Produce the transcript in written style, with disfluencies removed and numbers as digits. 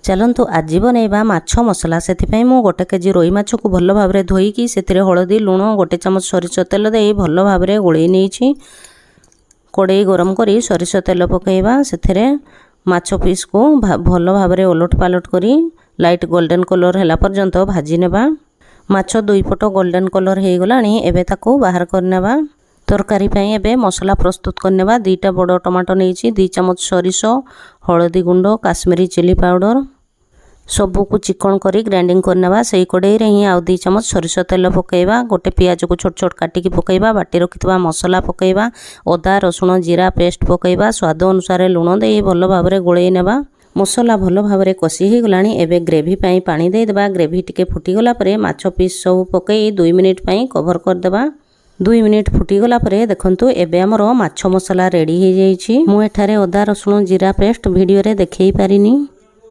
चलतु आज बनैबा माछ मसला से गोटे केजी रोई माछ को भल भाव धोईकी से हलदी लुण गोटे चामच सरिष तेल दे भल भाव गोलई नहीं कड़े गरम करी सरिष तेल पकईबा से माछ पीस को भल भाव ओलट पालट करी लाइट गोल्डन कलर है पर्यंत भाजी नेबा। माछ दुई पट गोल्डन कलर हो गलानी एबे ताको बाहर करनेबा। तरकारी पई एबे मसला प्रस्तुत करनेबा। 2टा बड़ टमाटो नहीं 2 चामच सरिष हलदी गुंड काश्मीरी चिली पाउडर सबू को चिकन करी ग्राइंडिंग करनेबा। से कड़े ही आउ 2 चामच सरिष तेल पकईबा। गोटे पियाज को छोट छोट काटिकी पकईबा। बाटी रखिथिबा मसला पकईबा। अदा रसुण जीरा पेस्ट पकईबा। स्वाद अनुसार लुण दे भल भाव गोलई नेबा। मसला भल भाव कषि हो गलानी एबे ग्रेवी पई पानी दे देबा। ग्रेवी टिके फुटी गला परे माछ पीस सब पकई 2 मिनिट पई कवर कर देबा। 2 मिनिट फुटी गला परे देखंतु एबे हमर माछ मसला रेडी हो जाईछि। मु एठारे अदा रसुण जीरा पेस्ट वीडियो रे देखै पारिनी।